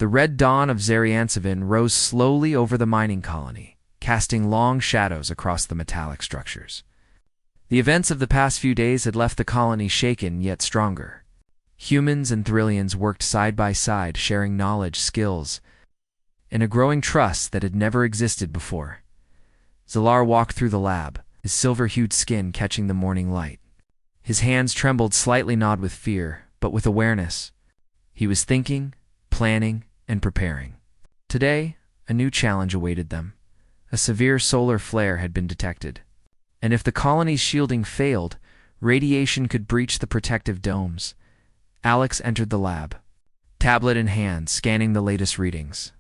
The red dawn of Zariansevin rose slowly over the mining colony, casting long shadows across the metallic structures. The events of the past few days had left the colony shaken yet stronger. Humans and Thrillians worked side by side, sharing knowledge, skills, and a growing trust that had never existed before. Zilar walked through the lab, his silver-hued skin catching the morning light. His hands trembled, slightly gnawed with fear, but with awareness. He was thinking, planning, and preparing. Today, a new challenge awaited them. A severe solar flare had been detected, and if the colony's shielding failed, radiation could breach the protective domes. Alex entered the lab, tablet in hand, scanning the latest readings.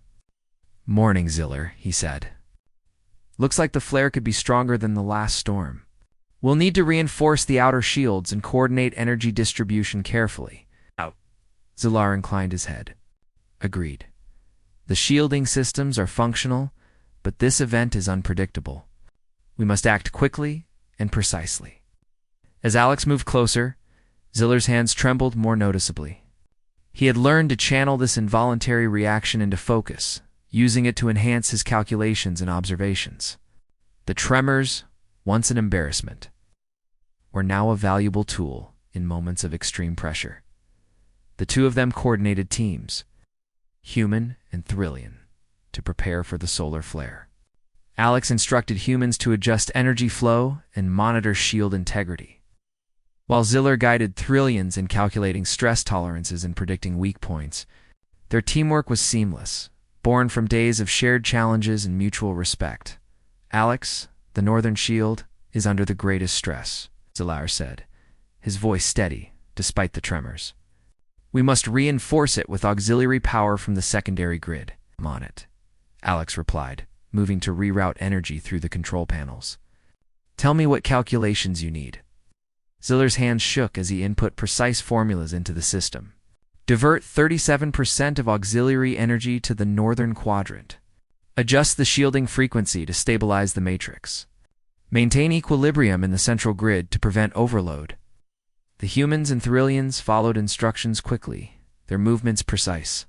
"Morning, Ziller," he said. "Looks like the flare could be stronger than the last storm. We'll need to reinforce the outer shields and coordinate energy distribution carefully." Zilar inclined his head. "Agreed. The shielding systems are functional, but this event is unpredictable. We must act quickly and precisely." As Alex moved closer, Ziller's hands trembled more noticeably. He had learned to channel this involuntary reaction into focus, using it to enhance his calculations and observations. The tremors, once an embarrassment, were now a valuable tool in moments of extreme pressure. The two of them coordinated teams, human and Thrillian, to prepare for the solar flare. Alex instructed humans to adjust energy flow and monitor shield integrity, while Ziller guided Thrillians in calculating stress tolerances and predicting weak points. Their teamwork was seamless, born from days of shared challenges and mutual respect. "Alex, the Northern Shield, is under the greatest stress," Ziller said, his voice steady despite the tremors. "We must reinforce it with auxiliary power from the secondary grid." "I'm on it," Alex replied, moving to reroute energy through the control panels. "Tell me what calculations you need." Ziller's hands shook as he input precise formulas into the system. "Divert 37% of auxiliary energy to the northern quadrant. Adjust the shielding frequency to stabilize the matrix. Maintain equilibrium in the central grid to prevent overload." The humans and Thrillians followed instructions quickly, their movements precise.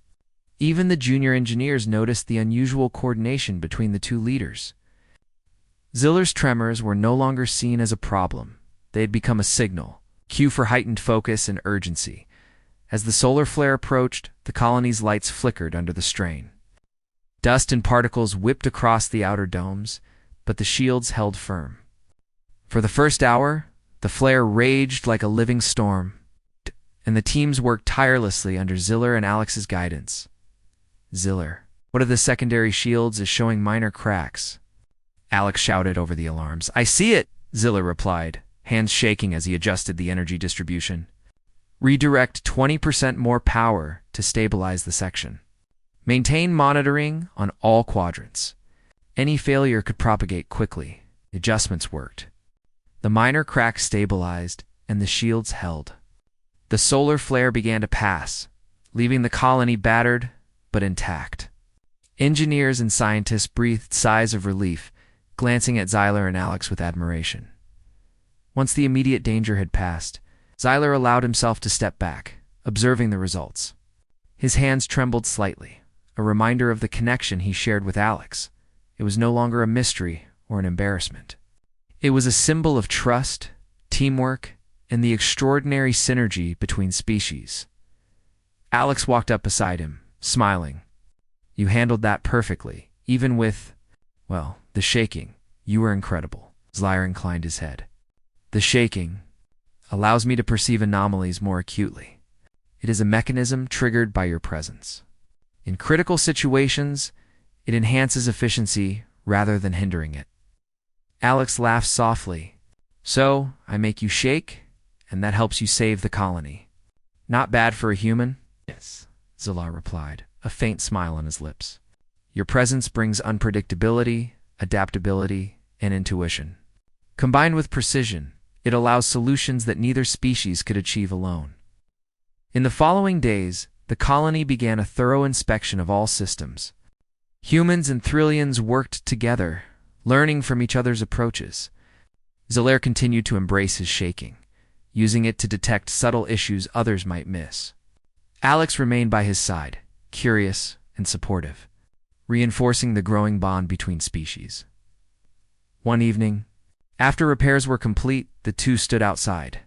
Even the junior engineers noticed the unusual coordination between the two leaders. Ziller's tremors were no longer seen as a problem. They had become a signal, cue for heightened focus and urgency. As the solar flare approached, the colony's lights flickered under the strain. Dust and particles whipped across the outer domes, but the shields held firm. For the first hour, the flare raged like a living storm, and the teams worked tirelessly under Ziller and Alex's guidance. "Ziller, one of the secondary shields is showing minor cracks," Alex shouted over the alarms. "I see it," Ziller replied, hands shaking as he adjusted the energy distribution. "Redirect 20% more power to stabilize the section. Maintain monitoring on all quadrants. Any failure could propagate quickly." Adjustments worked. The minor cracks stabilized, and the shields held. The solar flare began to pass, leaving the colony battered but intact. Engineers and scientists breathed sighs of relief, glancing at Ziller and Alex with admiration. Once the immediate danger had passed, Ziller allowed himself to step back, observing the results. His hands trembled slightly, a reminder of the connection he shared with Alex. It was no longer a mystery or an embarrassment. It was a symbol of trust, teamwork, and the extraordinary synergy between species. Alex walked up beside him, smiling. "You handled that perfectly, even with, well, the shaking. You were incredible." Ziller inclined his head. "The shaking allows me to perceive anomalies more acutely. It is a mechanism triggered by your presence. In critical situations, it enhances efficiency rather than hindering it." Alex laughed softly. "So, I make you shake, and that helps you save the colony. Not bad for a human?" "Yes," Ziller replied, a faint smile on his lips. "Your presence brings unpredictability, adaptability, and intuition. Combined with precision, it allows solutions that neither species could achieve alone." In the following days, the colony began a thorough inspection of all systems. Humans and Thrillians worked together, learning from each other's approaches. Ziller continued to embrace his shaking, using it to detect subtle issues others might miss. Alex remained by his side, curious, and supportive, reinforcing the growing bond between species. One evening, after repairs were complete, the two stood outside,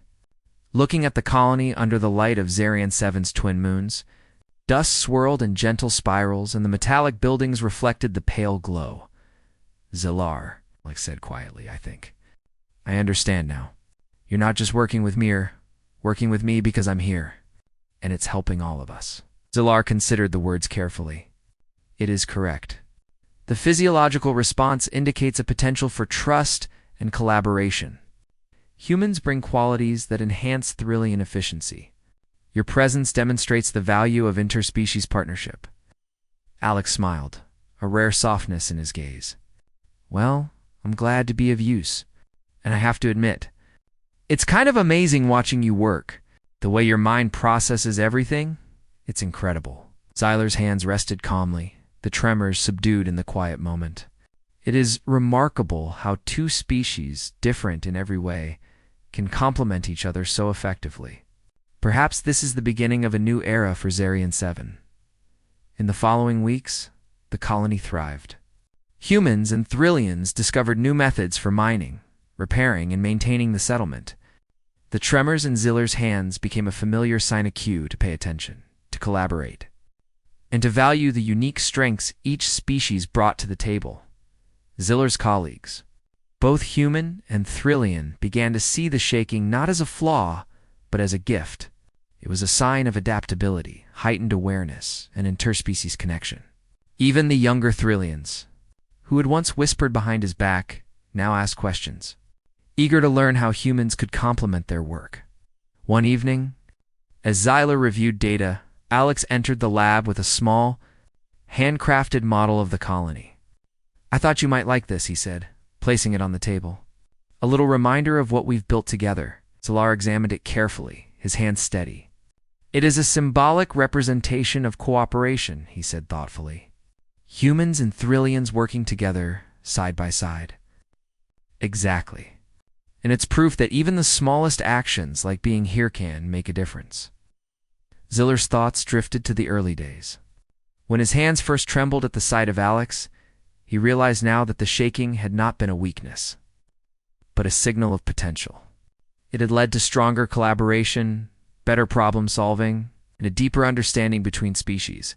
looking at the colony under the light of Zarian 7's twin moons. Dust swirled in gentle spirals, and the metallic buildings reflected the pale glow. "Zilar," Alex said quietly, "I think I understand now. You're not just working with me, you're working with me because I'm here, and it's helping all of us." Zilar considered the words carefully. "It is correct. The physiological response indicates a potential for trust and collaboration. Humans bring qualities that enhance Thrillian efficiency. Your presence demonstrates the value of interspecies partnership." Alex smiled, a rare softness in his gaze. "Well, I'm glad to be of use. And I have to admit, it's kind of amazing watching you work. The way your mind processes everything, it's incredible." Zyler's hands rested calmly, the tremors subdued in the quiet moment. "It is remarkable how two species, different in every way, can complement each other so effectively. Perhaps this is the beginning of a new era for Zarian 7. In the following weeks, the colony thrived. Humans and Thrillians discovered new methods for mining, repairing, and maintaining the settlement. The tremors in Ziller's hands became a familiar sign of cue to pay attention, to collaborate, and to value the unique strengths each species brought to the table. Ziller's colleagues, both human and Thrillian, began to see the shaking not as a flaw, but as a gift. It was a sign of adaptability, heightened awareness, and interspecies connection. Even the younger Thrillians, who had once whispered behind his back, now asked questions, eager to learn how humans could complement their work. One evening, as Zyler reviewed data, Alex entered the lab with a small, handcrafted model of the colony. "I thought you might like this," he said, placing it on the table. "A little reminder of what we've built together." Zyler examined it carefully, his hands steady. "It is a symbolic representation of cooperation," he said thoughtfully. "Humans and Thrillians working together, side by side." "Exactly. And it's proof that even the smallest actions, like being here, can make a difference." Ziller's thoughts drifted to the early days. When his hands first trembled at the sight of Alex, he realized now that the shaking had not been a weakness, but a signal of potential. It had led to stronger collaboration, better problem-solving, and a deeper understanding between species.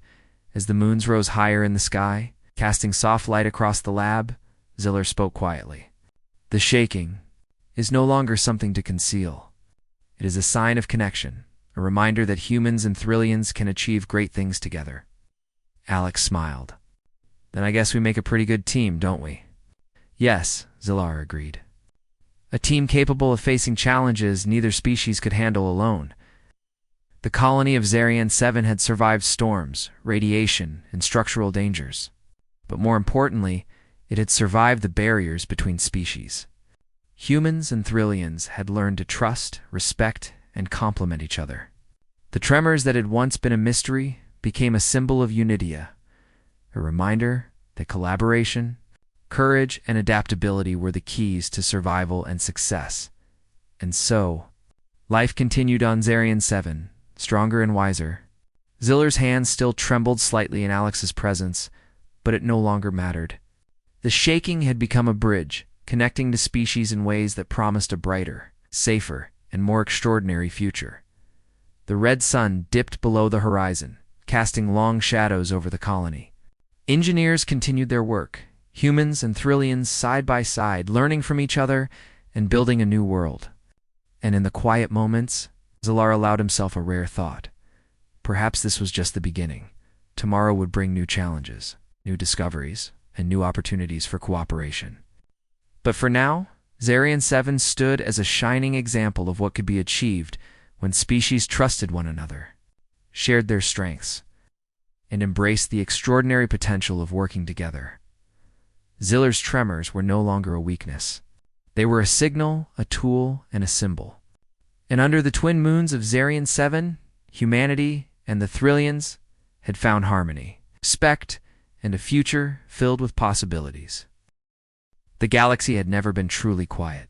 As the moons rose higher in the sky, casting soft light across the lab, Ziller spoke quietly. "The shaking is no longer something to conceal. It is a sign of connection, a reminder that humans and Thrillians can achieve great things together." Alex smiled. "Then I guess we make a pretty good team, don't we?" "Yes," Zillar agreed. "A team capable of facing challenges neither species could handle alone." The colony of Zarian 7 had survived storms, radiation, and structural dangers. But more importantly, it had survived the barriers between species. Humans and Thrillians had learned to trust, respect, and complement each other. The tremors that had once been a mystery became a symbol of unitia, a reminder that collaboration, courage, and adaptability were the keys to survival and success. And so, life continued on Zarian 7, stronger and wiser. Ziller's hands still trembled slightly in Alex's presence, but it no longer mattered. The shaking had become a bridge, connecting to species in ways that promised a brighter, safer, and more extraordinary future. The red sun dipped below the horizon, casting long shadows over the colony. Engineers continued their work, humans and Thrillians side by side, learning from each other and building a new world. And in the quiet moments, Zillar allowed himself a rare thought. Perhaps this was just the beginning. Tomorrow would bring new challenges, new discoveries, and new opportunities for cooperation. But for now, Zarian 7 stood as a shining example of what could be achieved when species trusted one another, shared their strengths, and embraced the extraordinary potential of working together. Ziller's tremors were no longer a weakness. They were a signal, a tool, and a symbol. And under the twin moons of Zarian 7, humanity and the Thrillians had found harmony, respect, and a future filled with possibilities. The galaxy had never been truly quiet.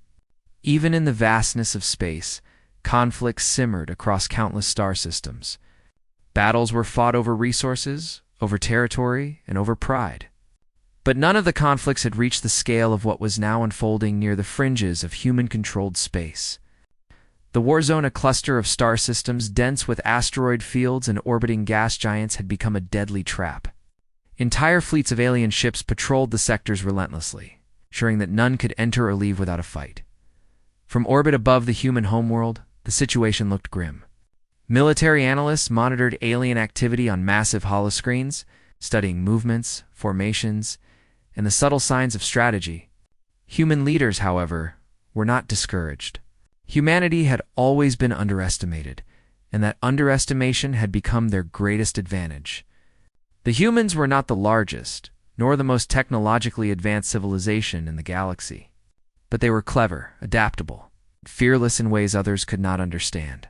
Even in the vastness of space, conflicts simmered across countless star systems. Battles were fought over resources, over territory, and over pride. But none of the conflicts had reached the scale of what was now unfolding near the fringes of human-controlled space. The war zone, a cluster of star systems dense with asteroid fields and orbiting gas giants, had become a deadly trap. Entire fleets of alien ships patrolled the sectors relentlessly, ensuring that none could enter or leave without a fight. From orbit above the human homeworld, the situation looked grim. Military analysts monitored alien activity on massive holoscreens, studying movements, formations, and the subtle signs of strategy. Human leaders, however, were not discouraged. Humanity had always been underestimated, and that underestimation had become their greatest advantage. The humans were not the largest, nor the most technologically advanced civilization in the galaxy, but they were clever, adaptable, fearless in ways others could not understand.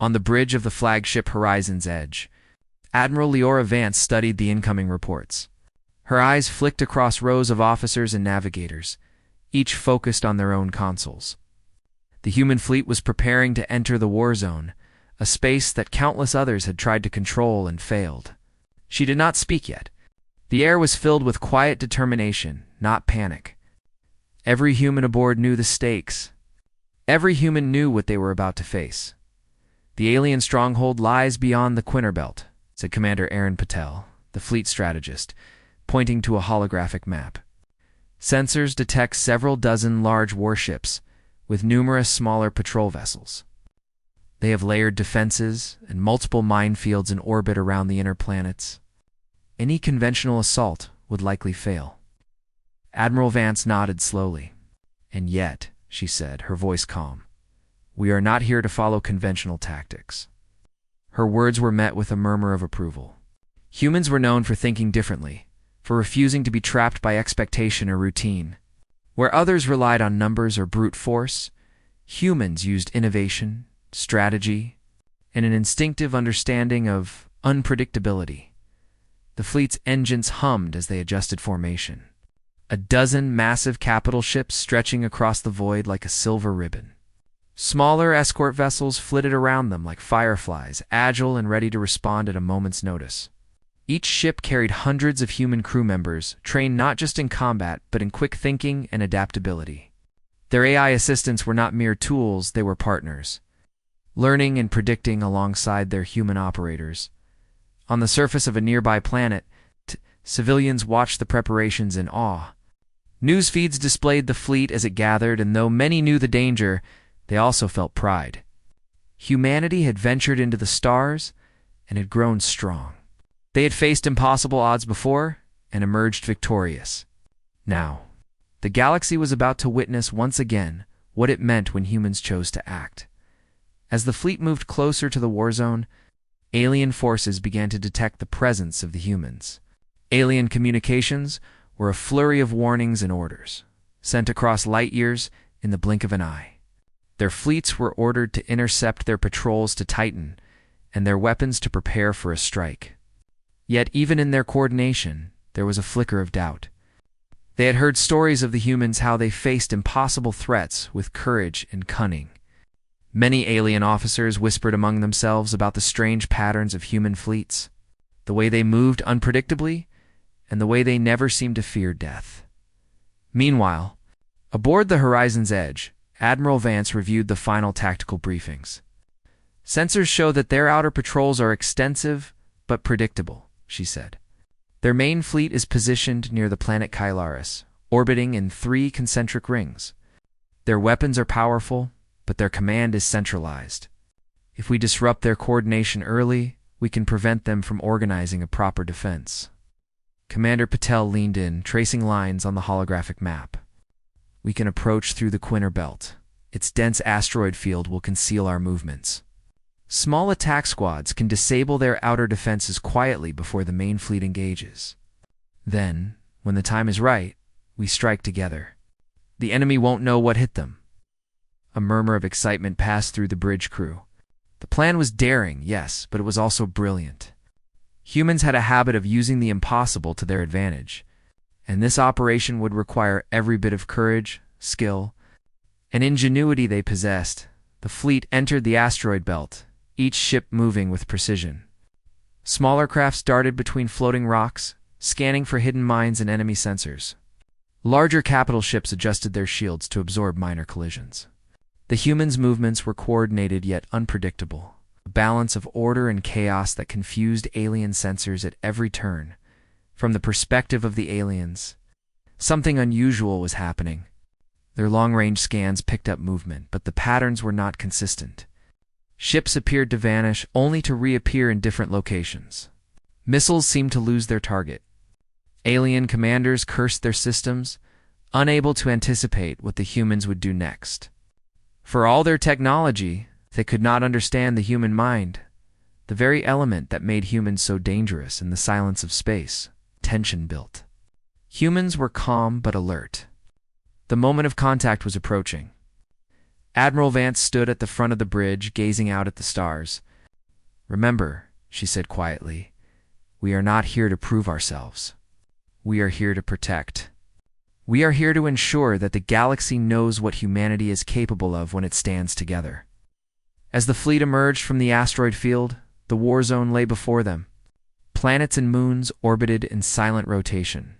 On the bridge of the flagship Horizon's Edge, Admiral Leora Vance studied the incoming reports. Her eyes flicked across rows of officers and navigators, each focused on their own consoles. The human fleet was preparing to enter the war zone, a space that countless others had tried to control and failed. She did not speak yet. The air was filled with quiet determination, not panic. Every human aboard knew the stakes. Every human knew what they were about to face. "The alien stronghold lies beyond the Quinner Belt," said Commander Aaron Patel, the fleet strategist, pointing to a holographic map. "Sensors detect several dozen large warships, with numerous smaller patrol vessels. They have layered defenses and multiple minefields in orbit around the inner planets. Any conventional assault would likely fail." Admiral Vance nodded slowly. "And yet," she said, her voice calm, "we are not here to follow conventional tactics." Her words were met with a murmur of approval. Humans were known for thinking differently, for refusing to be trapped by expectation or routine. Where others relied on numbers or brute force, humans used innovation, strategy, and an instinctive understanding of unpredictability. The fleet's engines hummed as they adjusted formation. A dozen massive capital ships stretching across the void like a silver ribbon. Smaller escort vessels flitted around them like fireflies, agile and ready to respond at a moment's notice. Each ship carried hundreds of human crew members, trained not just in combat, but in quick thinking and adaptability. Their AI assistants were not mere tools, they were partners, learning and predicting alongside their human operators. On the surface of a nearby planet, civilians watched the preparations in awe. News feeds displayed the fleet as it gathered, and though many knew the danger, they also felt pride. Humanity had ventured into the stars and had grown strong. They had faced impossible odds before and emerged victorious. Now, the galaxy was about to witness once again what it meant when humans chose to act. As the fleet moved closer to the war zone, alien forces began to detect the presence of the humans. Alien communications were a flurry of warnings and orders, sent across light years in the blink of an eye. Their fleets were ordered to intercept their patrols to tighten, and their weapons to prepare for a strike. Yet even in their coordination, there was a flicker of doubt. They had heard stories of the humans, how they faced impossible threats with courage and cunning. Many alien officers whispered among themselves about the strange patterns of human fleets, the way they moved unpredictably, and the way they never seemed to fear death. Meanwhile, aboard the Horizon's Edge, Admiral Vance reviewed the final tactical briefings. "Sensors show that their outer patrols are extensive but predictable," she said. "Their main fleet is positioned near the planet Kylaris, orbiting in 3 concentric rings. Their weapons are powerful, but their command is centralized. If we disrupt their coordination early, we can prevent them from organizing a proper defense." Commander Patel leaned in, tracing lines on the holographic map. "We can approach through the Quinner Belt. Its dense asteroid field will conceal our movements. Small attack squads can disable their outer defenses quietly before the main fleet engages. Then, when the time is right, we strike together. The enemy won't know what hit them." A murmur of excitement passed through the bridge crew. The plan was daring, yes, but it was also brilliant. Humans had a habit of using the impossible to their advantage, and this operation would require every bit of courage, skill, and ingenuity they possessed. The fleet entered the asteroid belt, each ship moving with precision. Smaller crafts darted between floating rocks, scanning for hidden mines and enemy sensors. Larger capital ships adjusted their shields to absorb minor collisions. The humans' movements were coordinated yet unpredictable, a balance of order and chaos that confused alien sensors at every turn. From the perspective of the aliens, something unusual was happening. Their long-range scans picked up movement, but the patterns were not consistent. Ships appeared to vanish, only to reappear in different locations. Missiles seemed to lose their target. Alien commanders cursed their systems, unable to anticipate what the humans would do next. For all their technology, they could not understand the human mind, the very element that made humans so dangerous in the silence of space. Tension built. Humans were calm but alert. The moment of contact was approaching. Admiral Vance stood at the front of the bridge, gazing out at the stars. "Remember," she said quietly, "we are not here to prove ourselves. We are here to protect. We are here to ensure that the galaxy knows what humanity is capable of when it stands together." As the fleet emerged from the asteroid field, the war zone lay before them. Planets and moons orbited in silent rotation.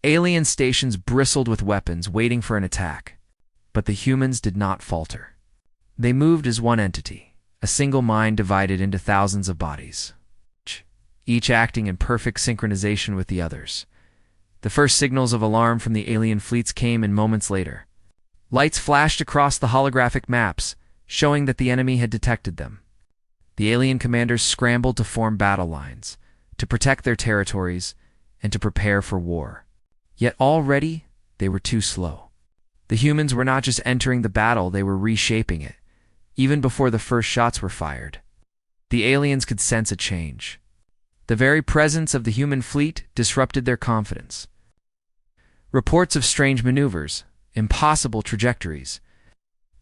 Alien stations bristled with weapons, waiting for an attack. But the humans did not falter. They moved as one entity, a single mind divided into thousands of bodies, each acting in perfect synchronization with the others. The first signals of alarm from the alien fleets came in moments later. Lights flashed across the holographic maps, showing that the enemy had detected them. The alien commanders scrambled to form battle lines, to protect their territories, and to prepare for war. Yet already, they were too slow. The humans were not just entering the battle, they were reshaping it, even before the first shots were fired. The aliens could sense a change. The very presence of the human fleet disrupted their confidence. Reports of strange maneuvers, impossible trajectories,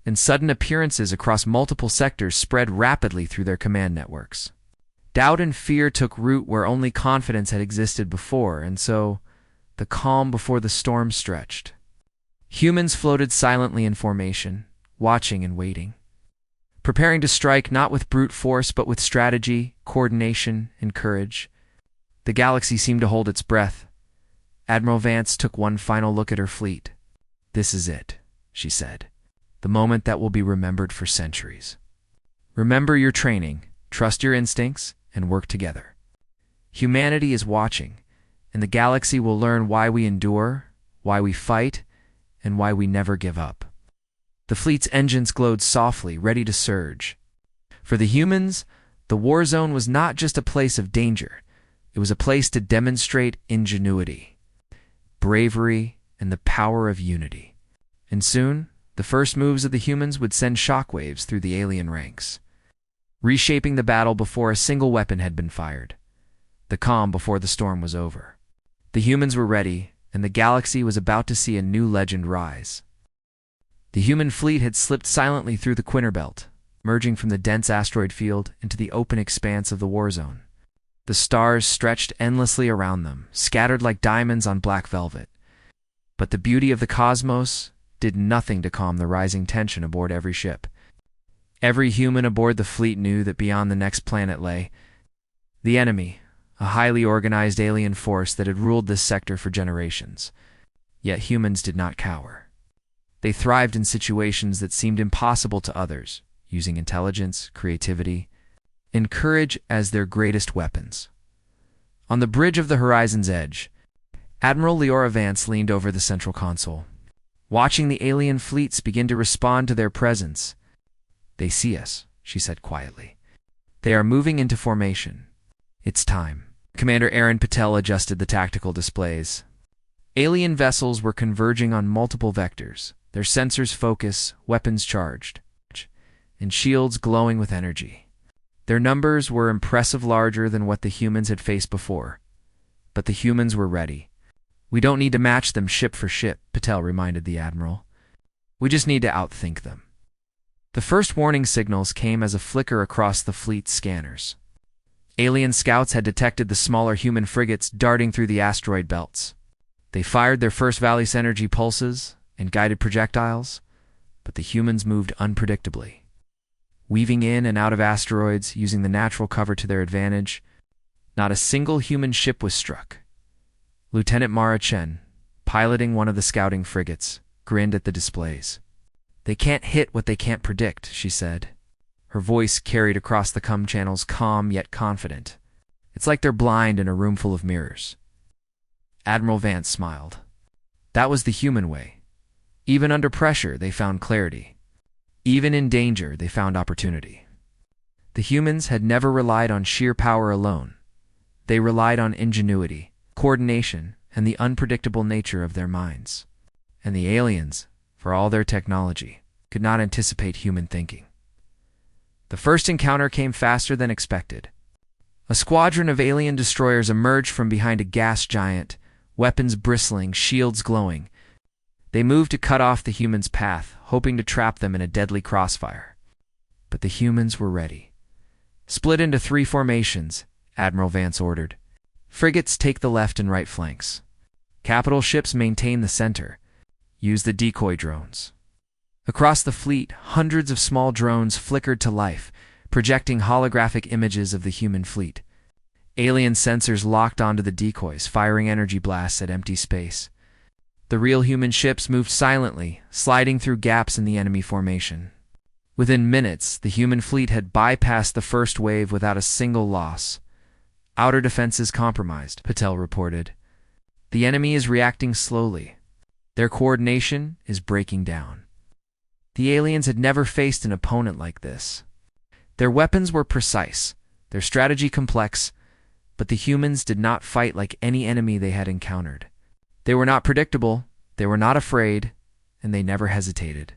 and sudden appearances across multiple sectors spread rapidly through their command networks. Doubt and fear took root where only confidence had existed before, and so the calm before the storm stretched. Humans floated silently in formation, watching and waiting, preparing to strike not with brute force but with strategy, coordination, and courage. The galaxy seemed to hold its breath. Admiral Vance took one final look at her fleet. "This is it," she said. "The moment that will be remembered for centuries. Remember your training, trust your instincts, and work together. Humanity is watching, and the galaxy will learn why we endure, why we fight, and why we never give up." The fleet's engines glowed softly, ready to surge. For the humans, the war zone was not just a place of danger. It was a place to demonstrate ingenuity, bravery, and the power of unity. And soon, the first moves of the humans would send shockwaves through the alien ranks, reshaping the battle before a single weapon had been fired. The calm before the storm was over. The humans were ready, and the galaxy was about to see a new legend rise. The human fleet had slipped silently through the Quinter Belt, merging from the dense asteroid field into the open expanse of the war zone. The stars stretched endlessly around them, scattered like diamonds on black velvet. But the beauty of the cosmos did nothing to calm the rising tension aboard every ship. Every human aboard the fleet knew that beyond the next planet lay the enemy, a highly organized alien force that had ruled this sector for generations. Yet humans did not cower. They thrived in situations that seemed impossible to others, using intelligence, creativity, and courage as their greatest weapons. On the bridge of the horizon's edge, Admiral Leora Vance leaned over the central console, watching the alien fleets begin to respond to their presence. "They see us," she said quietly. "They are moving into formation. It's time." Commander Aaron Patel adjusted the tactical displays. Alien vessels were converging on multiple vectors, their sensors focused, weapons charged, and shields glowing with energy. Their numbers were impressive, larger than what the humans had faced before. But the humans were ready. "We don't need to match them ship for ship," Patel reminded the Admiral. "We just need to outthink them." The first warning signals came as a flicker across the fleet's scanners. Alien scouts had detected the smaller human frigates darting through the asteroid belts. They fired their first Valis energy pulses and guided projectiles, but the humans moved unpredictably, weaving in and out of asteroids, using the natural cover to their advantage. Not a single human ship was struck. Lieutenant Mara Chen, piloting one of the scouting frigates, grinned at the displays. "They can't hit what they can't predict," she said. Her voice carried across the comm channels, calm yet confident. "It's like they're blind in a room full of mirrors." Admiral Vance smiled. That was the human way. Even under pressure, they found clarity. Even in danger, they found opportunity. The humans had never relied on sheer power alone. They relied on ingenuity, coordination, and the unpredictable nature of their minds. And the aliens, for all their technology, could not anticipate human thinking. The first encounter came faster than expected. A squadron of alien destroyers emerged from behind a gas giant, weapons bristling, shields glowing. They moved to cut off the humans' path, hoping to trap them in a deadly crossfire. But the humans were ready. "Split into 3 formations," Admiral Vance ordered. "Frigates take the left and right flanks. Capital ships maintain the center. Use the decoy drones." Across the fleet, hundreds of small drones flickered to life, projecting holographic images of the human fleet. Alien sensors locked onto the decoys, firing energy blasts at empty space. The real human ships moved silently, sliding through gaps in the enemy formation. Within minutes, the human fleet had bypassed the first wave without a single loss. "Outer defenses compromised," Patel reported. "The enemy is reacting slowly. Their coordination is breaking down." The aliens had never faced an opponent like this. Their weapons were precise, their strategy complex, but the humans did not fight like any enemy they had encountered. They were not predictable, they were not afraid, and they never hesitated.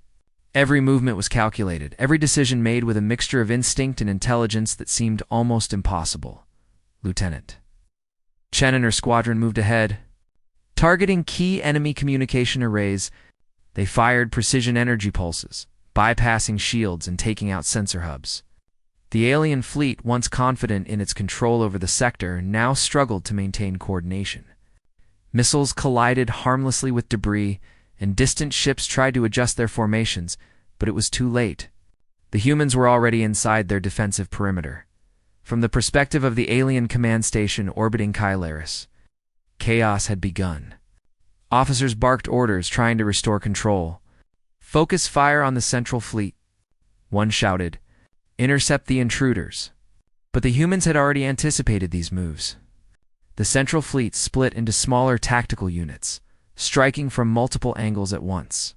Every movement was calculated, every decision made with a mixture of instinct and intelligence that seemed almost impossible. Lieutenant Chen and her squadron moved ahead. Targeting key enemy communication arrays, they fired precision energy pulses, bypassing shields and taking out sensor hubs. The alien fleet, once confident in its control over the sector, now struggled to maintain coordination. Missiles collided harmlessly with debris, and distant ships tried to adjust their formations, but it was too late. The humans were already inside their defensive perimeter. From the perspective of the alien command station orbiting Kylaris, chaos had begun. Officers barked orders, trying to restore control. "Focus fire on the central fleet." One shouted, "Intercept the intruders." But the humans had already anticipated these moves. The central fleet split into smaller tactical units, striking from multiple angles at once.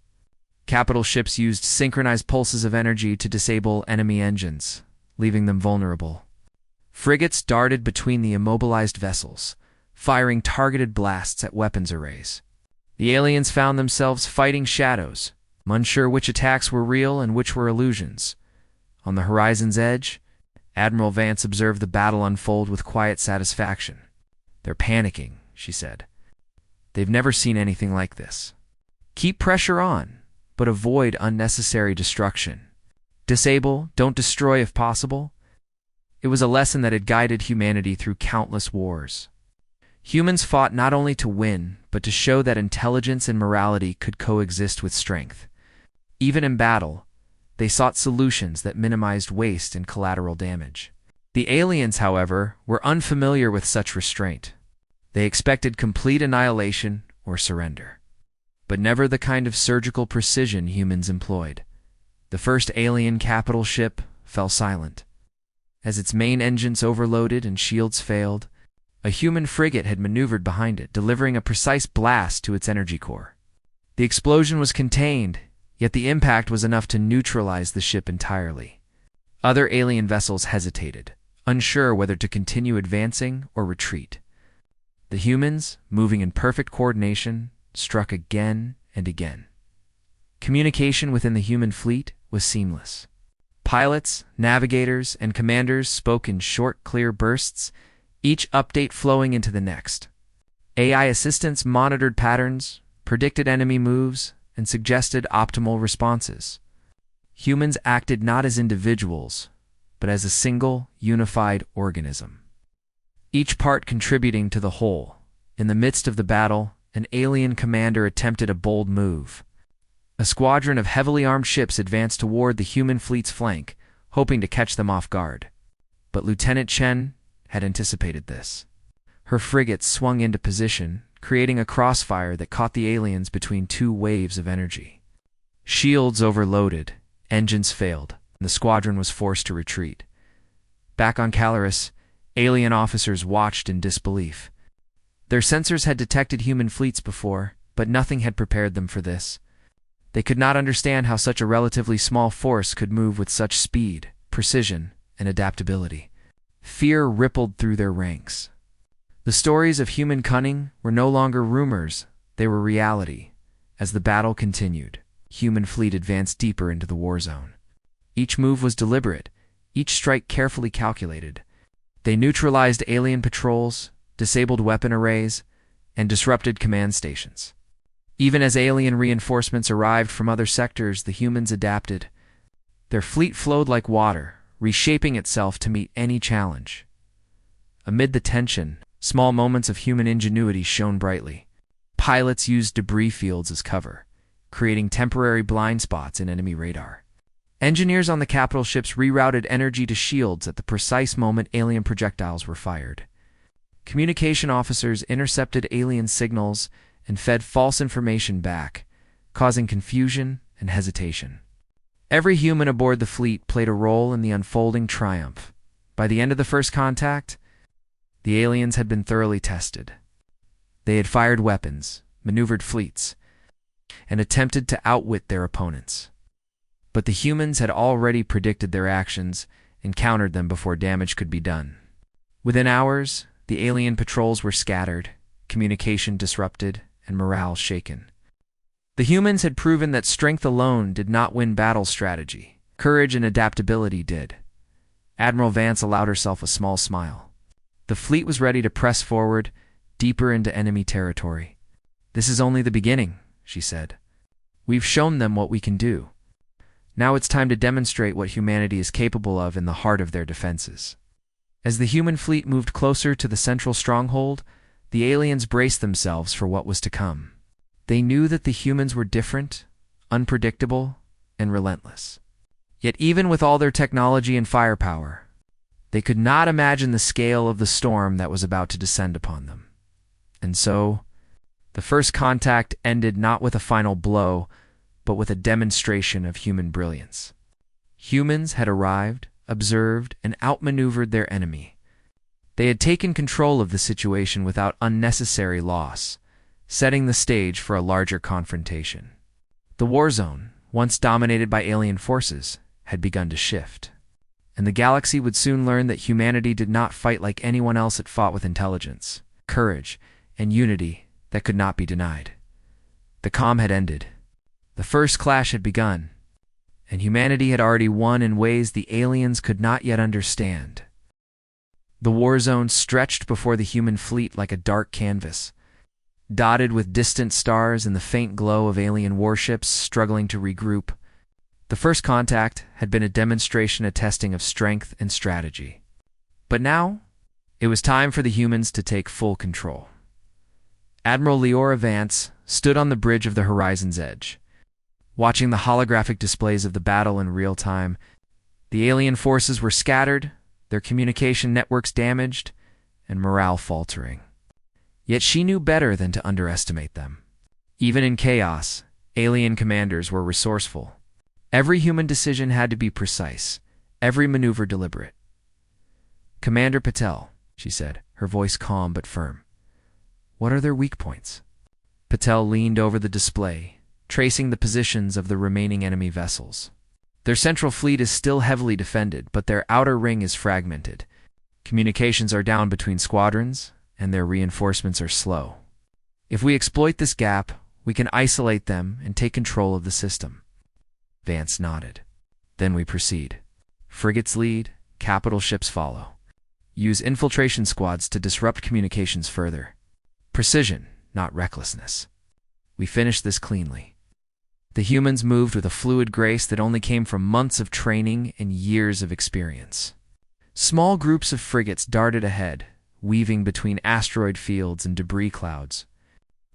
Capital ships used synchronized pulses of energy to disable enemy engines, leaving them vulnerable. Frigates darted between the immobilized vessels, firing targeted blasts at weapons arrays. The aliens found themselves fighting shadows, unsure which attacks were real and which were illusions. On the horizon's edge, Admiral Vance observed the battle unfold with quiet satisfaction. "They're panicking," she said. "They've never seen anything like this. Keep pressure on, but avoid unnecessary destruction. Disable, don't destroy if possible." It was a lesson that had guided humanity through countless wars. Humans fought not only to win, but to show that intelligence and morality could coexist with strength. Even in battle, they sought solutions that minimized waste and collateral damage. The aliens, however, were unfamiliar with such restraint. They expected complete annihilation or surrender, but never the kind of surgical precision humans employed. The first alien capital ship fell silent. As its main engines overloaded and shields failed, a human frigate had maneuvered behind it, delivering a precise blast to its energy core. The explosion was contained, yet the impact was enough to neutralize the ship entirely. Other alien vessels hesitated, unsure whether to continue advancing or retreat. The humans, moving in perfect coordination, struck again and again. Communication within the human fleet was seamless. Pilots, navigators, and commanders spoke in short, clear bursts, each update flowing into the next. AI assistants monitored patterns, predicted enemy moves, and suggested optimal responses. Humans acted not as individuals, but as a single, unified organism, each part contributing to the whole. In the midst of the battle, an alien commander attempted a bold move. A squadron of heavily armed ships advanced toward the human fleet's flank, hoping to catch them off guard. But Lieutenant Chen had anticipated this. Her frigates swung into position, creating a crossfire that caught the aliens between two waves of energy. Shields overloaded, engines failed, and the squadron was forced to retreat. Back on Calaris, alien officers watched in disbelief. Their sensors had detected human fleets before, but nothing had prepared them for this. They could not understand how such a relatively small force could move with such speed, precision, and adaptability. Fear rippled through their ranks. The stories of human cunning were no longer rumors, they were reality. As the battle continued, human fleet advanced deeper into the war zone. Each move was deliberate, each strike carefully calculated. They neutralized alien patrols, disabled weapon arrays, and disrupted command stations. Even as alien reinforcements arrived from other sectors, the humans adapted. Their fleet flowed like water, reshaping itself to meet any challenge. Amid the tension, small moments of human ingenuity shone brightly. Pilots used debris fields as cover, creating temporary blind spots in enemy radar. Engineers on the capital ships rerouted energy to shields at the precise moment alien projectiles were fired. Communication officers intercepted alien signals and fed false information back, causing confusion and hesitation. Every human aboard the fleet played a role in the unfolding triumph. By the end of the first contact, the aliens had been thoroughly tested. They had fired weapons, maneuvered fleets, and attempted to outwit their opponents. But the humans had already predicted their actions and countered them before damage could be done. Within hours, the alien patrols were scattered, communication disrupted, and morale shaken. The humans had proven that strength alone did not win battle strategy. Courage and adaptability did. Admiral Vance allowed herself a small smile. The fleet was ready to press forward, deeper into enemy territory. "This is only the beginning," she said. "We've shown them what we can do. Now it's time to demonstrate what humanity is capable of in the heart of their defenses." As the human fleet moved closer to the central stronghold, the aliens braced themselves for what was to come. They knew that the humans were different, unpredictable, and relentless. Yet even with all their technology and firepower, they could not imagine the scale of the storm that was about to descend upon them. And so, the first contact ended not with a final blow, but with a demonstration of human brilliance. Humans had arrived, observed, and outmaneuvered their enemy. They had taken control of the situation without unnecessary loss, setting the stage for a larger confrontation. The war zone, once dominated by alien forces, had begun to shift. And the galaxy would soon learn that humanity did not fight like anyone else had fought, with intelligence, courage, and unity that could not be denied. The calm had ended. The first clash had begun, and humanity had already won in ways the aliens could not yet understand. The war zone stretched before the human fleet like a dark canvas, dotted with distant stars and the faint glow of alien warships struggling to regroup. The first contact had been a demonstration, a testing of strength and strategy. But now, it was time for the humans to take full control. Admiral Leora Vance stood on the bridge of the horizon's edge, watching the holographic displays of the battle in real time. The alien forces were scattered, their communication networks damaged, and morale faltering. Yet she knew better than to underestimate them. Even in chaos, alien commanders were resourceful. Every human decision had to be precise, every maneuver deliberate. "Commander Patel," she said, her voice calm but firm. "What are their weak points?" Patel leaned over the display, tracing the positions of the remaining enemy vessels. "Their central fleet is still heavily defended, but their outer ring is fragmented. Communications are down between squadrons, and their reinforcements are slow. If we exploit this gap, we can isolate them and take control of the system." Vance nodded. "Then we proceed. Frigates lead, capital ships follow. Use infiltration squads to disrupt communications further. Precision, not recklessness. We finish this cleanly." The humans moved with a fluid grace that only came from months of training and years of experience. Small groups of frigates darted ahead, weaving between asteroid fields and debris clouds.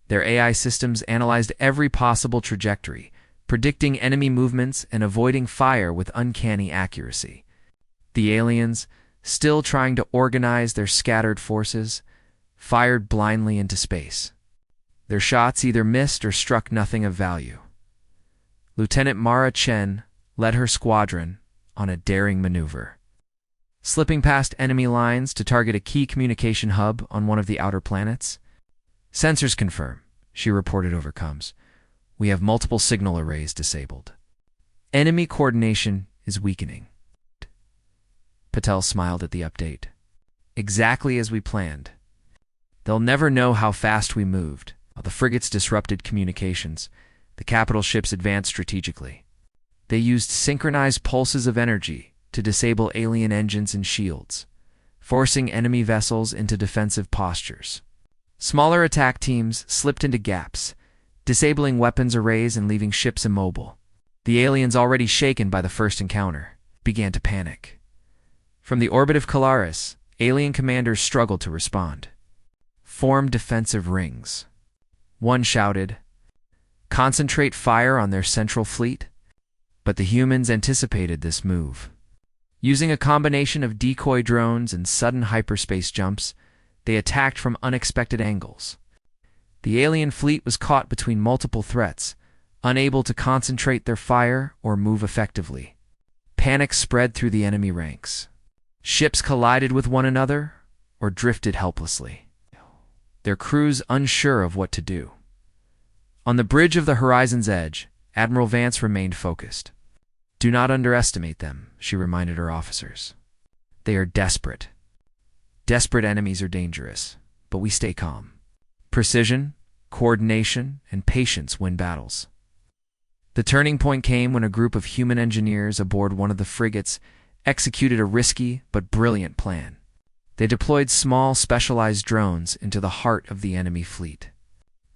Their AI systems analyzed every possible trajectory, predicting enemy movements and avoiding fire with uncanny accuracy. The aliens, still trying to organize their scattered forces, fired blindly into space. Their shots either missed or struck nothing of value. Lieutenant Mara Chen led her squadron on a daring maneuver, slipping past enemy lines to target a key communication hub on one of the outer planets. "Sensors confirm," she reported over comms. "We have multiple signal arrays disabled. Enemy coordination is weakening." Patel smiled at the update. "Exactly as we planned. They'll never know how fast we moved." While the frigates disrupted communications, the capital ships advanced strategically. They used synchronized pulses of energy to disable alien engines and shields, forcing enemy vessels into defensive postures. Smaller attack teams slipped into gaps, disabling weapons arrays and leaving ships immobile. The aliens, already shaken by the first encounter, began to panic. From the orbit of Calaris, alien commanders struggled to respond. "Form defensive rings," one shouted. "Concentrate fire on their central fleet." But the humans anticipated this move. Using a combination of decoy drones and sudden hyperspace jumps, they attacked from unexpected angles. The alien fleet was caught between multiple threats, unable to concentrate their fire or move effectively. Panic spread through the enemy ranks. Ships collided with one another or drifted helplessly, their crews unsure of what to do. On the bridge of the horizon's edge, Admiral Vance remained focused. "Do not underestimate them," she reminded her officers. "They are desperate. Desperate enemies are dangerous, but we stay calm. Precision, coordination, and patience win battles." The turning point came when a group of human engineers aboard one of the frigates executed a risky but brilliant plan. They deployed small, specialized drones into the heart of the enemy fleet.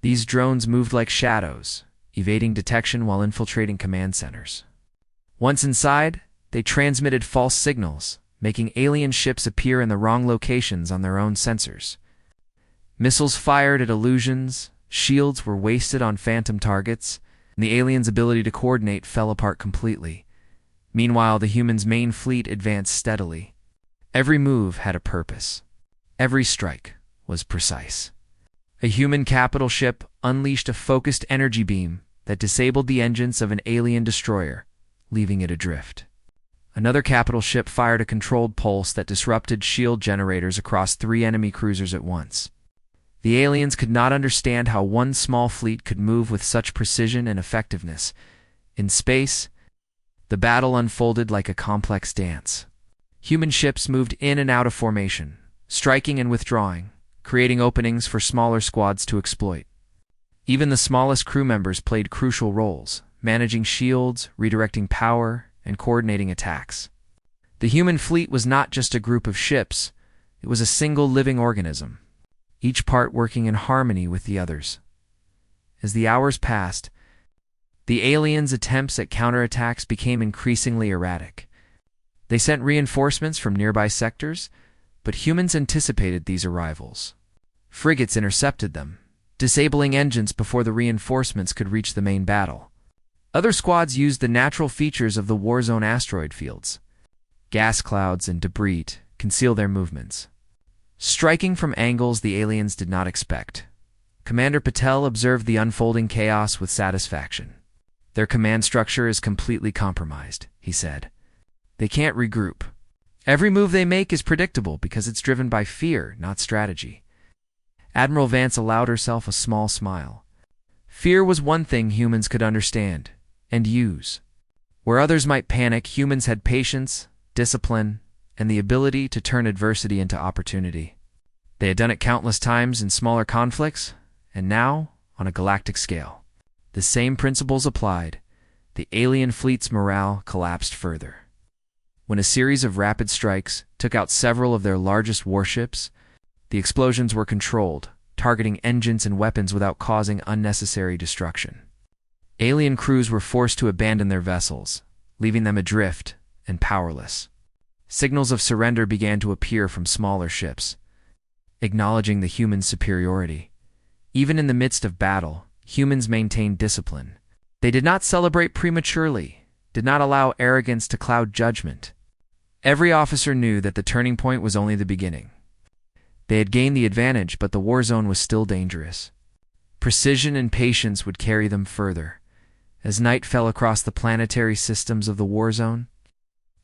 These drones moved like shadows, evading detection while infiltrating command centers. Once inside, they transmitted false signals, making alien ships appear in the wrong locations on their own sensors. Missiles fired at illusions, shields were wasted on phantom targets, and the aliens' ability to coordinate fell apart completely. Meanwhile, the humans' main fleet advanced steadily. Every move had a purpose. Every strike was precise. A human capital ship unleashed a focused energy beam that disabled the engines of an alien destroyer, leaving it adrift. Another capital ship fired a controlled pulse that disrupted shield generators across 3 enemy cruisers at once. The aliens could not understand how one small fleet could move with such precision and effectiveness. In space, the battle unfolded like a complex dance. Human ships moved in and out of formation, striking and withdrawing, creating openings for smaller squads to exploit. Even the smallest crew members played crucial roles, managing shields, redirecting power, and coordinating attacks. The human fleet was not just a group of ships, it was a single living organism, each part working in harmony with the others. As the hours passed, the aliens' attempts at counterattacks became increasingly erratic. They sent reinforcements from nearby sectors, but humans anticipated these arrivals. Frigates intercepted them, disabling engines before the reinforcements could reach the main battle. Other squads used the natural features of the war zone asteroid fields. Gas clouds and debris conceal their movements, striking from angles the aliens did not expect. Commander Patel observed the unfolding chaos with satisfaction. "Their command structure is completely compromised," he said. "They can't regroup. Every move they make is predictable because it's driven by fear, not strategy." Admiral Vance allowed herself a small smile. Fear was one thing humans could understand and use. Where others might panic, humans had patience, discipline, and the ability to turn adversity into opportunity. They had done it countless times in smaller conflicts, and now, on a galactic scale, the same principles applied. The alien fleet's morale collapsed further. When a series of rapid strikes took out several of their largest warships, the explosions were controlled, targeting engines and weapons without causing unnecessary destruction. Alien crews were forced to abandon their vessels, leaving them adrift and powerless. Signals of surrender began to appear from smaller ships, acknowledging the human superiority. Even in the midst of battle, humans maintained discipline. They did not celebrate prematurely, did not allow arrogance to cloud judgment. Every officer knew that the turning point was only the beginning. They had gained the advantage, but the war zone was still dangerous. Precision and patience would carry them further. As night fell across the planetary systems of the war zone,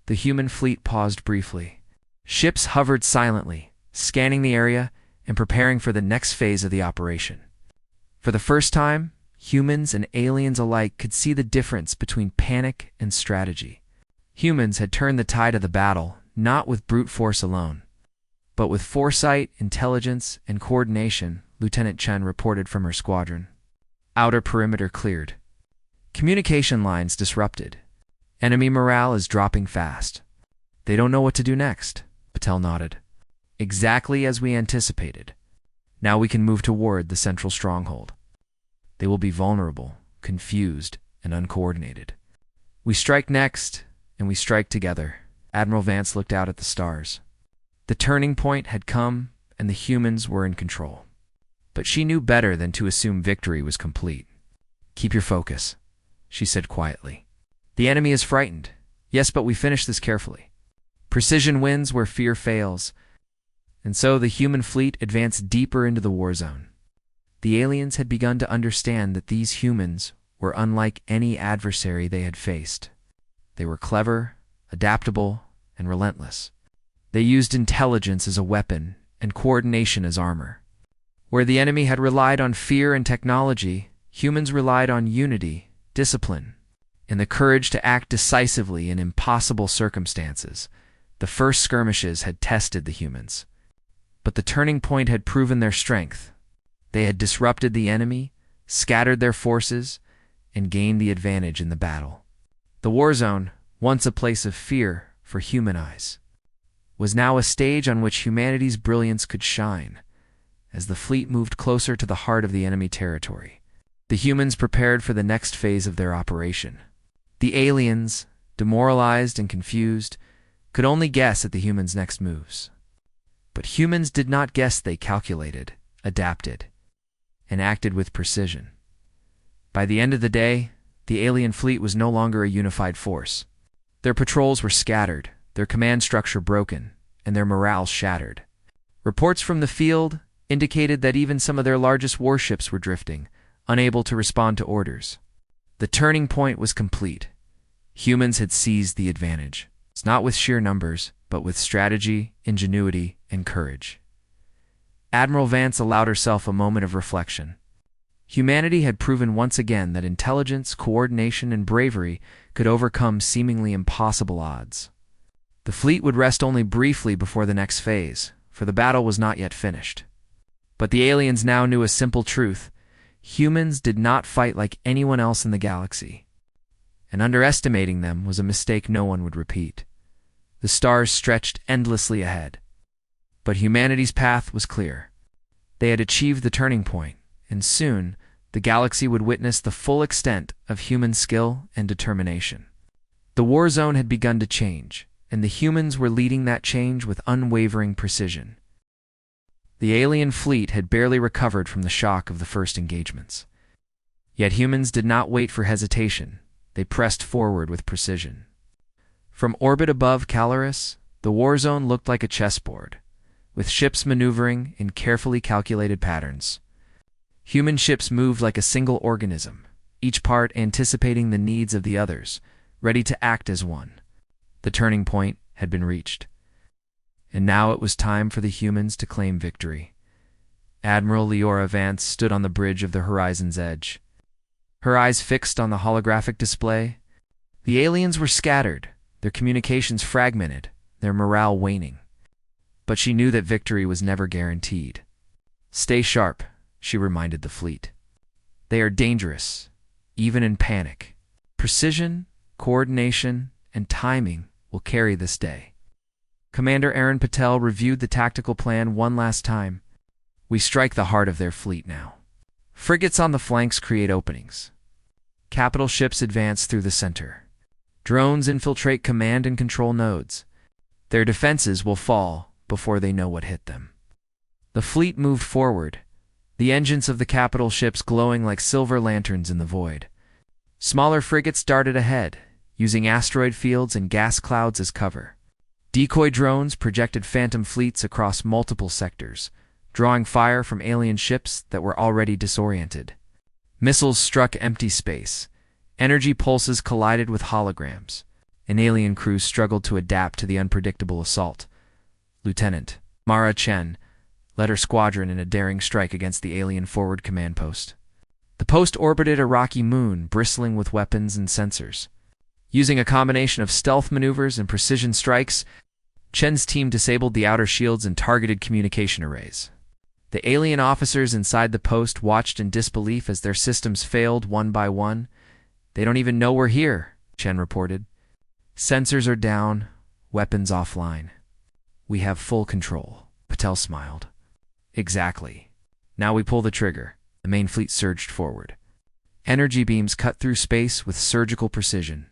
the human fleet paused briefly. Ships hovered silently, scanning the area and preparing for the next phase of the operation. For the first time, humans and aliens alike could see the difference between panic and strategy. Humans had turned the tide of the battle, not with brute force alone, but with foresight, intelligence, and coordination, Lieutenant Chen reported from her squadron. Outer perimeter cleared. Communication lines disrupted. Enemy morale is dropping fast. They don't know what to do next, Patel nodded. Exactly as we anticipated. Now we can move toward the central stronghold. They will be vulnerable, confused, and uncoordinated. We strike next, and we strike together. Admiral Vance looked out at the stars. The turning point had come, and the humans were in control. But she knew better than to assume victory was complete. Keep your focus, she said quietly. The enemy is frightened. Yes, but we finish this carefully. Precision wins where fear fails. And so the human fleet advanced deeper into the war zone. The aliens had begun to understand that these humans were unlike any adversary they had faced. They were clever, adaptable, and relentless. They used intelligence as a weapon and coordination as armor. Where the enemy had relied on fear and technology, humans relied on unity, discipline, and the courage to act decisively in impossible circumstances. The first skirmishes had tested the humans. But the turning point had proven their strength. They had disrupted the enemy, scattered their forces, and gained the advantage in the battle. The war zone, once a place of fear for human eyes, was now a stage on which humanity's brilliance could shine. As the fleet moved closer to the heart of the enemy territory, the humans prepared for the next phase of their operation. The aliens, demoralized and confused, could only guess at the humans' next moves. But humans did not guess. They calculated, adapted, and acted with precision. By the end of the day, the alien fleet was no longer a unified force. Their patrols were scattered, their command structure broken, and their morale shattered. Reports from the field indicated that even some of their largest warships were drifting, unable to respond to orders. The turning point was complete. Humans had seized the advantage. It's not with sheer numbers, but with strategy, ingenuity, and courage. Admiral Vance allowed herself a moment of reflection. Humanity had proven once again that intelligence, coordination, and bravery could overcome seemingly impossible odds. The fleet would rest only briefly before the next phase, for the battle was not yet finished. But the aliens now knew a simple truth. Humans did not fight like anyone else in the galaxy, and underestimating them was a mistake no one would repeat. The stars stretched endlessly ahead, but humanity's path was clear. They had achieved the turning point, and soon the galaxy would witness the full extent of human skill and determination. The war zone had begun to change, and the humans were leading that change with unwavering precision. The alien fleet had barely recovered from the shock of the first engagements. Yet humans did not wait for hesitation. They pressed forward with precision. From orbit above Caloris, the war zone looked like a chessboard, with ships maneuvering in carefully calculated patterns. Human ships moved like a single organism, each part anticipating the needs of the others, ready to act as one. The turning point had been reached. And now it was time for the humans to claim victory. Admiral Leora Vance stood on the bridge of the horizon's edge, her eyes fixed on the holographic display. The aliens were scattered, their communications fragmented, their morale waning. But she knew that victory was never guaranteed. Stay sharp, she reminded the fleet. They are dangerous, even in panic. Precision, coordination, and timing will carry this day. Commander Aaron Patel reviewed the tactical plan one last time. We strike the heart of their fleet now. Frigates on the flanks create openings. Capital ships advance through the center. Drones infiltrate command and control nodes. Their defenses will fall before they know what hit them. The fleet moved forward, the engines of the capital ships glowing like silver lanterns in the void. Smaller frigates darted ahead, using asteroid fields and gas clouds as cover. Decoy drones projected phantom fleets across multiple sectors, drawing fire from alien ships that were already disoriented. Missiles struck empty space. Energy pulses collided with holograms. An alien crew struggled to adapt to the unpredictable assault. Lieutenant Mara Chen led her squadron in a daring strike against the alien forward command post. The post orbited a rocky moon bristling with weapons and sensors. Using a combination of stealth maneuvers and precision strikes, Chen's team disabled the outer shields and targeted communication arrays. The alien officers inside the post watched in disbelief as their systems failed one by one. "They don't even know we're here," Chen reported. "Sensors are down, weapons offline. We have full control." Patel smiled. "Exactly. Now we pull the trigger." The main fleet surged forward. Energy beams cut through space with surgical precision,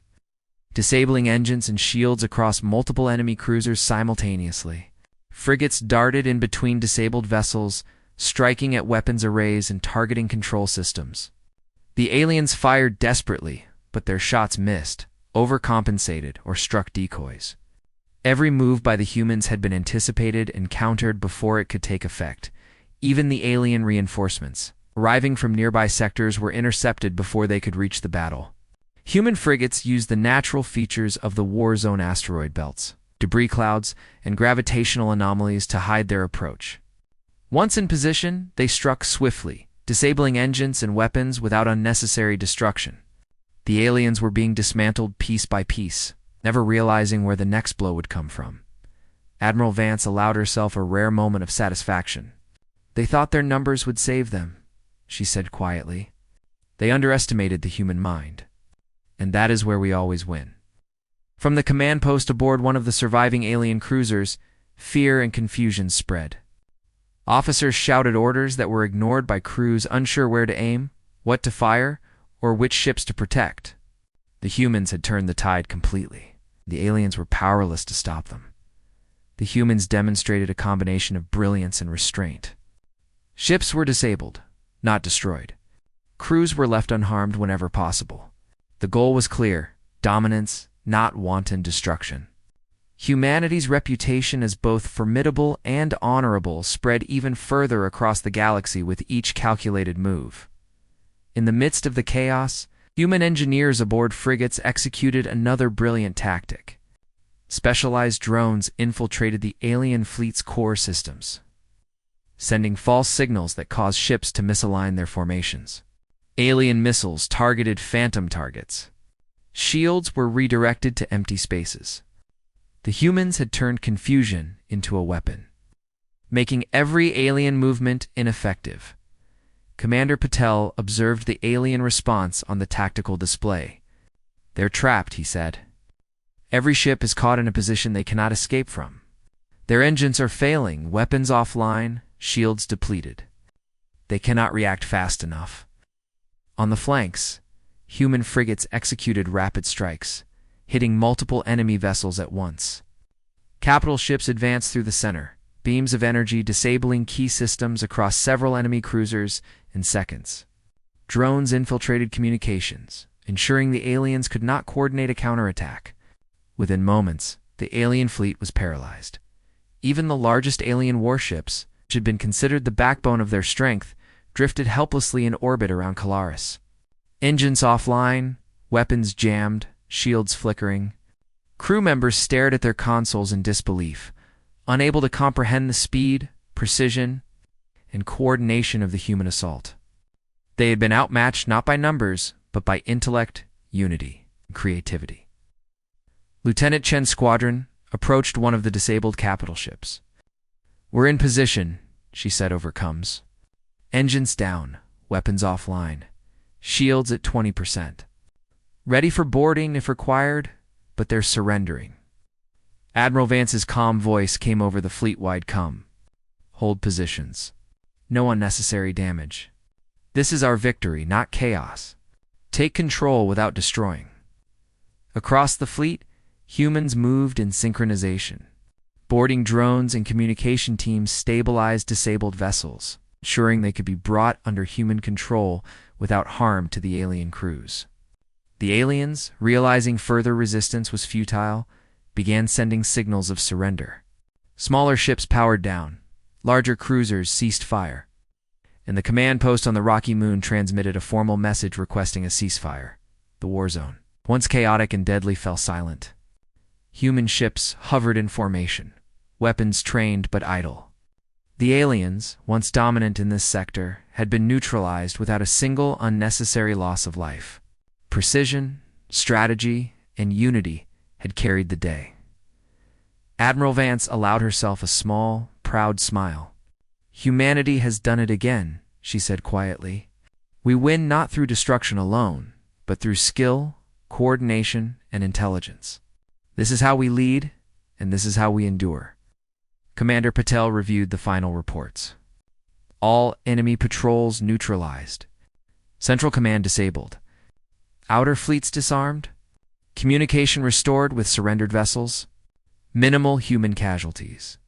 disabling engines and shields across multiple enemy cruisers simultaneously. Frigates darted in between disabled vessels, striking at weapons arrays and targeting control systems. The aliens fired desperately, but their shots missed, overcompensated, or struck decoys. Every move by the humans had been anticipated and countered before it could take effect. Even the alien reinforcements, arriving from nearby sectors, were intercepted before they could reach the battle. Human frigates used the natural features of the war zone asteroid belts, debris clouds, and gravitational anomalies to hide their approach. Once in position, they struck swiftly, disabling engines and weapons without unnecessary destruction. The aliens were being dismantled piece by piece, never realizing where the next blow would come from. Admiral Vance allowed herself a rare moment of satisfaction. "They thought their numbers would save them," she said quietly. "They underestimated the human mind. And that is where we always win." From the command post aboard one of the surviving alien cruisers, fear and confusion spread. Officers shouted orders that were ignored by crews unsure where to aim, what to fire, or which ships to protect. The humans had turned the tide completely. The aliens were powerless to stop them. The humans demonstrated a combination of brilliance and restraint. Ships were disabled, not destroyed. Crews were left unharmed whenever possible. The goal was clear: dominance, not wanton destruction. Humanity's reputation as both formidable and honorable spread even further across the galaxy with each calculated move. In the midst of the chaos, human engineers aboard frigates executed another brilliant tactic. Specialized drones infiltrated the alien fleet's core systems, sending false signals that caused ships to misalign their formations. Alien missiles targeted phantom targets. Shields were redirected to empty spaces. The humans had turned confusion into a weapon, making every alien movement ineffective. Commander Patel observed the alien response on the tactical display. "They're trapped," he said. "Every ship is caught in a position they cannot escape from. Their engines are failing, weapons offline, shields depleted. They cannot react fast enough." On the flanks, human frigates executed rapid strikes, hitting multiple enemy vessels at once. Capital ships advanced through the center, beams of energy disabling key systems across several enemy cruisers in seconds. Drones infiltrated communications, ensuring the aliens could not coordinate a counterattack. Within moments, the alien fleet was paralyzed. Even the largest alien warships, which had been considered the backbone of their strength, drifted helplessly in orbit around Colaris. Engines offline, weapons jammed, shields flickering. Crew members stared at their consoles in disbelief, unable to comprehend the speed, precision, and coordination of the human assault. They had been outmatched not by numbers, but by intellect, unity, and creativity. Lieutenant Chen's squadron approached one of the disabled capital ships. "We're in position," she said over comms. "Engines down, weapons offline, shields at 20%. Ready for boarding if required, but they're surrendering." Admiral Vance's calm voice came over the fleet-wide comm. "Hold positions. No unnecessary damage. This is our victory, not chaos. Take control without destroying." Across the fleet, humans moved in synchronization. Boarding drones and communication teams stabilized disabled vessels, ensuring they could be brought under human control without harm to the alien crews. The aliens, realizing further resistance was futile, began sending signals of surrender. Smaller ships powered down, larger cruisers ceased fire, and the command post on the rocky moon transmitted a formal message requesting a ceasefire. The war zone, once chaotic and deadly, fell silent. Human ships hovered in formation, weapons trained but idle. The aliens, once dominant in this sector, had been neutralized without a single unnecessary loss of life. Precision, strategy, and unity had carried the day. Admiral Vance allowed herself a small, proud smile. "Humanity has done it again," she said quietly. "We win not through destruction alone, but through skill, coordination, and intelligence. This is how we lead, and this is how we endure." Commander Patel reviewed the final reports. All enemy patrols neutralized. Central Command disabled. Outer fleets disarmed. Communication restored with surrendered vessels. Minimal human casualties.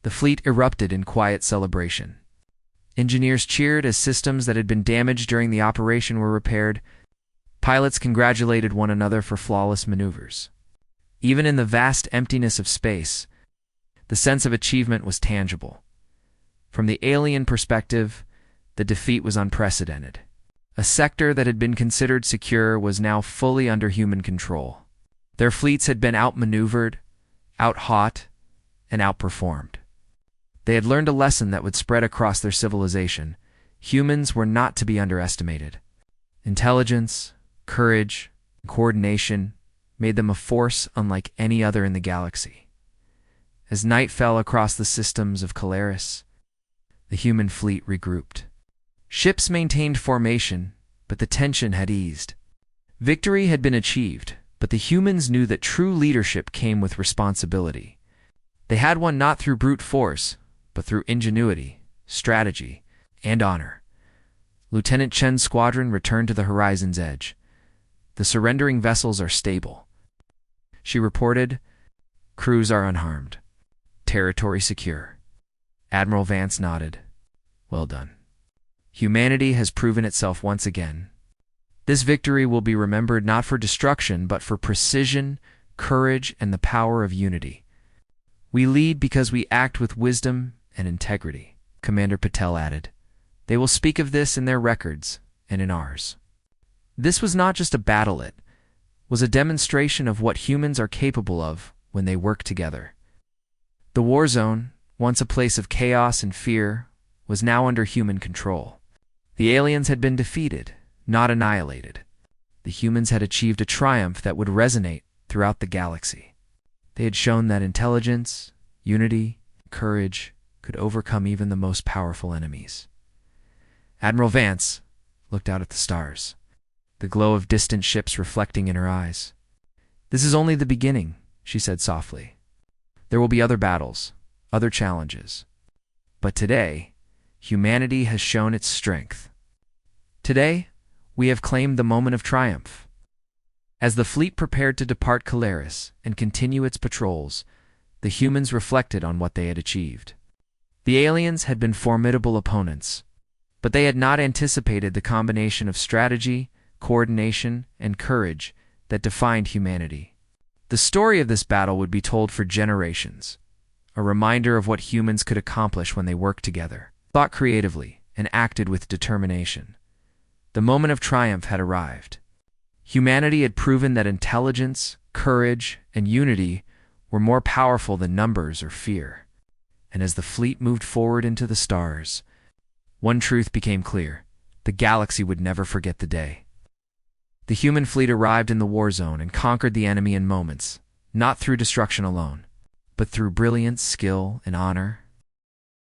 The fleet erupted in quiet celebration. Engineers cheered as systems that had been damaged during the operation were repaired. Pilots congratulated one another for flawless maneuvers. Even in the vast emptiness of space, the sense of achievement was tangible. From the alien perspective, the defeat was unprecedented. A sector that had been considered secure was now fully under human control. Their fleets had been outmaneuvered, out-hot, and outperformed. They had learned a lesson that would spread across their civilization. Humans were not to be underestimated. Intelligence, courage, and coordination made them a force unlike any other in the galaxy. As night fell across the systems of Calaris, the human fleet regrouped. Ships maintained formation, but the tension had eased. Victory had been achieved, but the humans knew that true leadership came with responsibility. They had won not through brute force, but through ingenuity, strategy, and honor. Lieutenant Chen's squadron returned to the horizon's edge. "The surrendering vessels are stable," she reported. "Crews are unharmed. Territory secure." Admiral Vance nodded. "Well done. Humanity has proven itself once again. This victory will be remembered not for destruction, but for precision, courage, and the power of unity. We lead because we act with wisdom and integrity," Commander Patel added. "They will speak of this in their records and in ours." This was not just a battle, it was a demonstration of what humans are capable of when they work together. The war zone, once a place of chaos and fear, was now under human control. The aliens had been defeated, not annihilated. The humans had achieved a triumph that would resonate throughout the galaxy. They had shown that intelligence, unity, and courage could overcome even the most powerful enemies. Admiral Vance looked out at the stars, the glow of distant ships reflecting in her eyes. "This is only the beginning," she said softly. "There will be other battles, other challenges. But today, humanity has shown its strength. Today, we have claimed the moment of triumph." As the fleet prepared to depart Calaris and continue its patrols, the humans reflected on what they had achieved. The aliens had been formidable opponents, but they had not anticipated the combination of strategy, coordination, and courage that defined humanity. The story of this battle would be told for generations, a reminder of what humans could accomplish when they worked together, thought creatively, and acted with determination. The moment of triumph had arrived. Humanity had proven that intelligence, courage, and unity were more powerful than numbers or fear. And as the fleet moved forward into the stars, one truth became clear: the galaxy would never forget the day. The human fleet arrived in the war zone and conquered the enemy in moments, not through destruction alone, but through brilliance, skill, and honor.